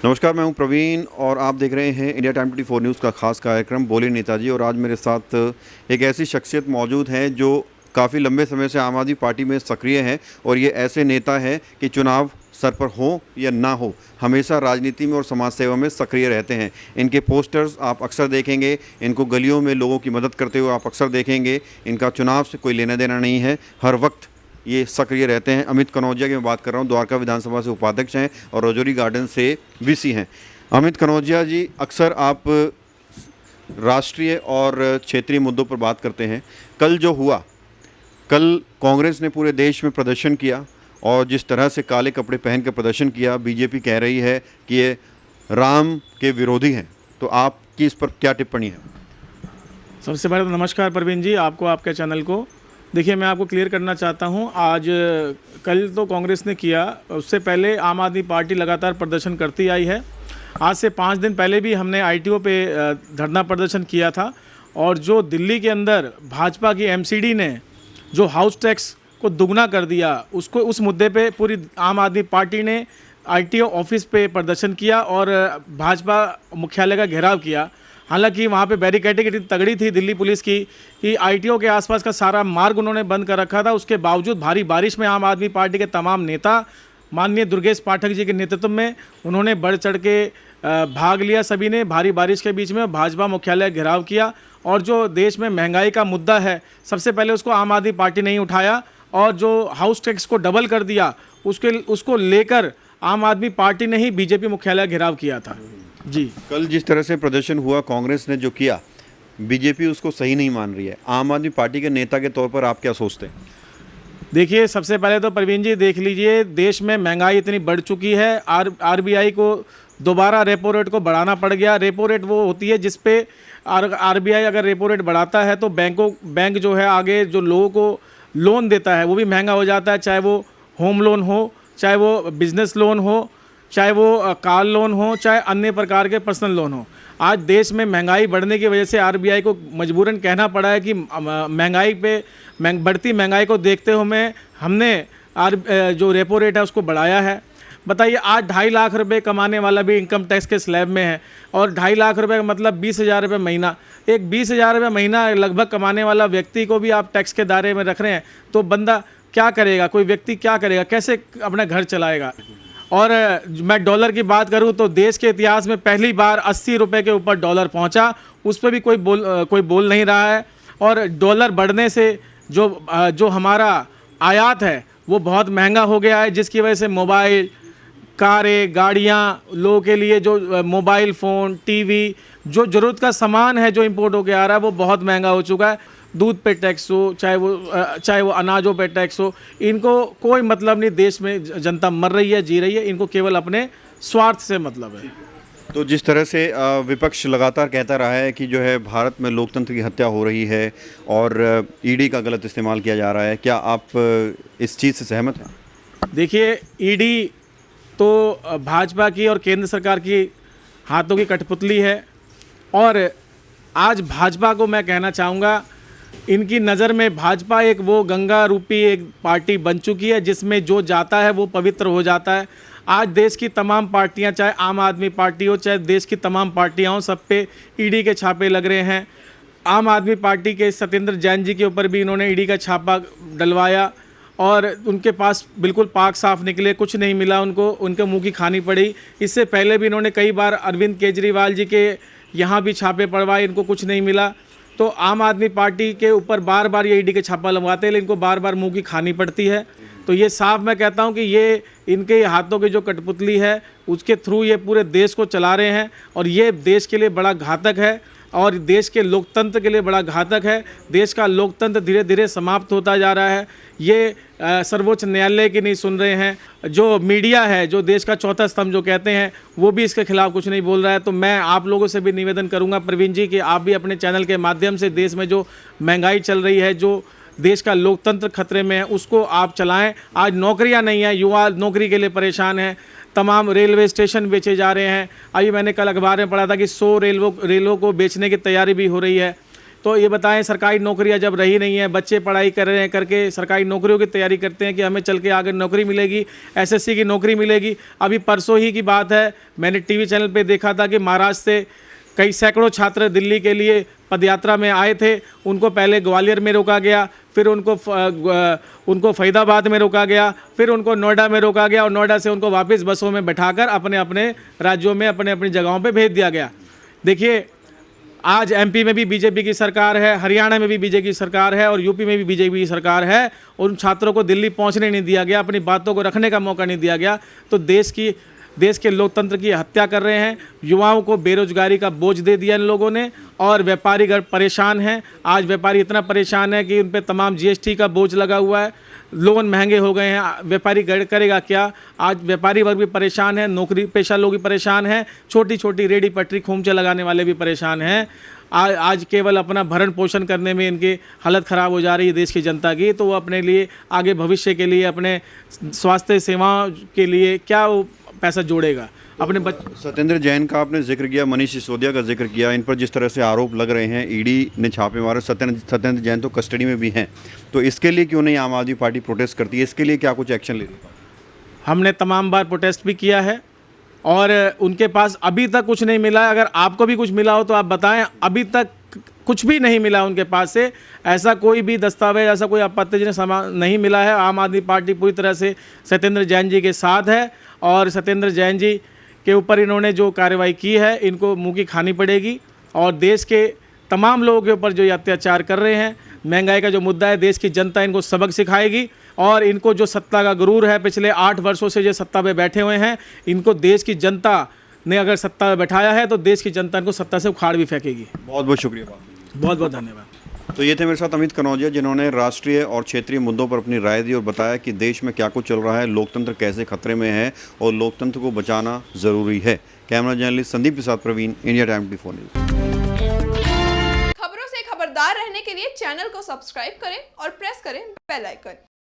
नमस्कार, मैं हूं प्रवीण और आप देख रहे हैं इंडिया टाइम 24 न्यूज़ का खास कार्यक्रम बोले नेताजी। और आज मेरे साथ एक ऐसी शख्सियत मौजूद है जो काफ़ी लंबे समय से आम आदमी पार्टी में सक्रिय हैं और ये ऐसे नेता हैं कि चुनाव सर पर हो या ना हो, हमेशा राजनीति में और समाज सेवा में सक्रिय रहते हैं। इनके पोस्टर्स आप अक्सर देखेंगे, इनको गलियों में लोगों की मदद करते हुए आप अक्सर देखेंगे। इनका चुनाव से कोई लेना देना नहीं है, हर वक्त ये सक्रिय रहते हैं। अमित कनौजिया की मैं बात कर रहा हूँ, द्वारका विधानसभा से उपाध्यक्ष हैं और रजौरी गार्डन से वीसी हैं। अमित कनौजिया जी, अक्सर आप राष्ट्रीय और क्षेत्रीय मुद्दों पर बात करते हैं। कल जो हुआ, कल कांग्रेस ने पूरे देश में प्रदर्शन किया और जिस तरह से काले कपड़े पहन कर प्रदर्शन किया, बीजेपी कह रही है कि ये राम के विरोधी हैं। तो आपकी इस पर क्या टिप्पणी है? सबसे पहले तो नमस्कार प्रवीण जी, आपको, आपके चैनल को। देखिए, मैं आपको क्लियर करना चाहता हूं, आज कल तो कांग्रेस ने किया, उससे पहले आम आदमी पार्टी लगातार प्रदर्शन करती आई है। आज से 5 दिन पहले भी हमने आईटीओ पे धरना प्रदर्शन किया था। और जो दिल्ली के अंदर भाजपा की एमसीडी ने जो हाउस टैक्स को दुगना कर दिया, उसको, उस मुद्दे पे पूरी आम आदमी पार्टी ने आईटीओ ऑफिस पे प्रदर्शन किया और भाजपा मुख्यालय का घेराव किया। हालांकि वहाँ पे बैरिकेडिंग इतनी तगड़ी थी दिल्ली पुलिस की कि आईटीओ के आसपास का सारा मार्ग उन्होंने बंद कर रखा था। उसके बावजूद भारी बारिश में आम आदमी पार्टी के तमाम नेता माननीय दुर्गेश पाठक जी के नेतृत्व में उन्होंने बढ़ चढ़ के भाग लिया। सभी ने भारी बारिश के बीच में भाजपा मुख्यालय घेराव किया। और जो देश में महंगाई का मुद्दा है, सबसे पहले उसको आम आदमी पार्टी नहीं उठाया और जो हाउस टैक्स को डबल कर दिया उसको लेकर आम आदमी पार्टी ने ही बीजेपी मुख्यालय घेराव किया था। जी, कल जिस तरह से प्रदर्शन हुआ, कांग्रेस ने जो किया, बीजेपी उसको सही नहीं मान रही है। आम आदमी पार्टी के नेता के तौर पर आप क्या सोचते हैं? देखिए, सबसे पहले तो प्रवीण जी देख लीजिए, देश में महंगाई इतनी बढ़ चुकी है। आरबीआई को दोबारा रेपो रेट को बढ़ाना पड़ गया। रेपो रेट वो होती है जिस पे आरबीआई अगर रेपो रेट बढ़ाता है तो बैंक जो है आगे जो लोगों को लोन देता है वो भी महंगा हो जाता है, चाहे वो होम लोन हो, चाहे वो बिजनेस लोन हो, चाहे वो कार लोन हो, चाहे अन्य प्रकार के पर्सनल लोन हो। आज देश में महंगाई बढ़ने की वजह से आरबीआई को मजबूरन कहना पड़ा है कि बढ़ती महंगाई को देखते हुए हमने जो रेपो रेट है उसको बढ़ाया है। बताइए, आज 2.5 लाख रुपए कमाने वाला भी इनकम टैक्स के स्लैब में है और 2.5 लाख रुपए का मतलब 20,000 रुपये महीना। एक 20,000 रुपये महीना लगभग कमाने वाला व्यक्ति को भी आप टैक्स के दायरे में रख रहे हैं, तो बंदा क्या करेगा? कोई व्यक्ति क्या करेगा? कैसे अपना घर चलाएगा? और मैं डॉलर की बात करूं तो देश के इतिहास में पहली बार 80 रुपये के ऊपर डॉलर पहुंचा, उस पर भी कोई बोल नहीं रहा है। और डॉलर बढ़ने से जो हमारा आयात है वो बहुत महंगा हो गया है, जिसकी वजह से मोबाइल, कारें, गाड़ियाँ, लोगों के लिए जो मोबाइल फ़ोन, टीवी, जो ज़रूरत का सामान है जो इंपोर्ट होकर आ रहा है वो बहुत महंगा हो चुका है। दूध पे टैक्स हो, चाहे वो अनाजों पे टैक्स हो, इनको कोई मतलब नहीं। देश में जनता मर रही है, जी रही है, इनको केवल अपने स्वार्थ से मतलब है। तो जिस तरह से विपक्ष लगातार कहता रहा है कि जो है भारत में लोकतंत्र की हत्या हो रही है और ईडी का गलत इस्तेमाल किया जा रहा है, क्या आप इस चीज़ से सहमत हैं? देखिए, ईडी तो भाजपा की और केंद्र सरकार की हाथों की कठपुतली है। और आज भाजपा को मैं कहना चाहूँगा, इनकी नज़र में भाजपा एक वो गंगा रूपी एक पार्टी बन चुकी है जिसमें जो जाता है वो पवित्र हो जाता है। आज देश की तमाम पार्टियां, चाहे आम आदमी पार्टी हो, चाहे देश की तमाम पार्टियां हो, सब पे ईडी के छापे लग रहे हैं। आम आदमी पार्टी के सत्येंद्र जैन जी के ऊपर भी इन्होंने ईडी का छापा डलवाया और उनके पास बिल्कुल पाक साफ निकले, कुछ नहीं मिला उनको, उनके मुंह की खानी पड़ी। इससे पहले भी इन्होंने कई बार अरविंद केजरीवाल जी के यहाँ भी छापे पड़वाए, इनको कुछ नहीं मिला। तो आम आदमी पार्टी के ऊपर बार बार ये ईडी के छापा लगवाते हैं, लेकिन इनको बार बार मुंह की खानी पड़ती है। तो ये साफ मैं कहता हूँ कि ये इनके हाथों की जो कठपुतली है उसके थ्रू ये पूरे देश को चला रहे हैं और ये देश के लिए बड़ा घातक है और देश के लोकतंत्र के लिए बड़ा घातक है। देश का लोकतंत्र धीरे धीरे समाप्त होता जा रहा है। ये सर्वोच्च न्यायालय की नहीं सुन रहे हैं, जो मीडिया है, जो देश का चौथा स्तंभ जो कहते हैं, वो भी इसके खिलाफ कुछ नहीं बोल रहा है। तो मैं आप लोगों से भी निवेदन करूंगा प्रवीण जी कि आप भी अपने चैनल के माध्यम से देश में जो महंगाई चल रही है, जो देश का लोकतंत्र खतरे में है, उसको आप चलाएं। आज नौकरियां नहीं है, युवा नौकरी के लिए परेशान हैं। तमाम रेलवे स्टेशन बेचे जा रहे हैं। अभी मैंने कल अखबार में पढ़ा था कि 100 रेलों को बेचने की तैयारी भी हो रही है। तो ये बताएं, सरकारी नौकरियां जब रही नहीं है, बच्चे पढ़ाई कर रहे हैं, करके सरकारी नौकरियों की तैयारी करते हैं कि हमें चल के आगे नौकरी मिलेगी, एसएससी की नौकरी मिलेगी। अभी परसों ही की बात है, मैंने टीवी चैनल पे देखा था कि महाराष्ट्र से कई सैकड़ों छात्र दिल्ली के लिए पदयात्रा में आए थे। उनको पहले ग्वालियर में रोका गया, फिर उनको फरीदाबाद में रोका गया, फिर उनको नोएडा में रोका गया और नोएडा से उनको वापस बसों में बैठाकर अपने अपने राज्यों में, अपने अपनी जगहों पे भेज दिया गया। देखिए, आज एमपी में भी बीजेपी की सरकार है, हरियाणा में भी बीजेपी की सरकार है और यूपी में भी बीजेपी की सरकार है। उन छात्रों को दिल्ली पहुंचने नहीं दिया गया, अपनी बातों को रखने का मौका नहीं दिया गया। तो देश के लोकतंत्र की हत्या कर रहे हैं। युवाओं को बेरोजगारी का बोझ दे दिया इन लोगों ने और व्यापारी घर परेशान हैं। आज व्यापारी इतना परेशान है कि उन पर तमाम जीएसटी का बोझ लगा हुआ है, लोन महंगे हो गए हैं। व्यापारी करेगा क्या? आज व्यापारी वर्ग भी परेशान है, नौकरी पेशा लोग भी परेशान हैं, छोटी छोटी रेडी पटरी खोमचे लगाने वाले भी परेशान हैं। आज केवल अपना भरण पोषण करने में इनकी हालत ख़राब हो जा रही है देश की जनता की। तो वो अपने लिए आगे भविष्य के लिए, अपने स्वास्थ्य सेवाओं के लिए क्या वो पैसा जोड़ेगा अपने सत्येंद्र जैन का आपने जिक्र किया, मनीष सिसोदिया का जिक्र किया, इन पर जिस तरह से आरोप लग रहे हैं, ईडी ने छापे मारे, सत्येंद्र जैन तो कस्टडी में भी हैं, तो इसके लिए क्यों नहीं आम आदमी पार्टी प्रोटेस्ट करती है? इसके लिए क्या कुछ एक्शन ले रही है? हमने तमाम बार प्रोटेस्ट भी किया है और उनके पास अभी तक कुछ नहीं मिला। अगर आपको भी कुछ मिला हो तो आप बताएं। अभी तक कुछ भी नहीं मिला उनके पास से, ऐसा कोई भी दस्तावेज, ऐसा कोई आपत्तिजनक सामान नहीं मिला है। आम आदमी पार्टी पूरी तरह से सत्येंद्र जैन जी के साथ है और सत्येंद्र जैन जी के ऊपर इन्होंने जो कार्रवाई की है इनको मुंह की खानी पड़ेगी। और देश के तमाम लोगों के ऊपर जो ये अत्याचार कर रहे हैं, महंगाई का जो मुद्दा है, देश की जनता इनको सबक सिखाएगी। और इनको जो सत्ता का गुरूर है, पिछले 8 वर्षों से जो सत्ता पे बैठे हुए हैं, इनको देश की जनता ने अगर सत्ता में बैठाया है तो देश की जनता इनको सत्ता से उखाड़ भी फेंकेगी। बहुत बहुत शुक्रिया। बहुत बहुत धन्यवाद। तो ये थे मेरे साथ अमित कनौजिया, जिन्होंने राष्ट्रीय और क्षेत्रीय मुद्दों पर अपनी राय दी और बताया कि देश में क्या कुछ चल रहा है, लोकतंत्र कैसे खतरे में है और लोकतंत्र को बचाना ज़रूरी है। कैमरा जर्नलिस्ट संदीप प्रसाद प्रवीण, इंडिया टाइम 24 न्यूज़। खबरों से खबरदार रहने के लिए चैनल को सब्सक्राइब करें और प्रेस करें बेल आइकन।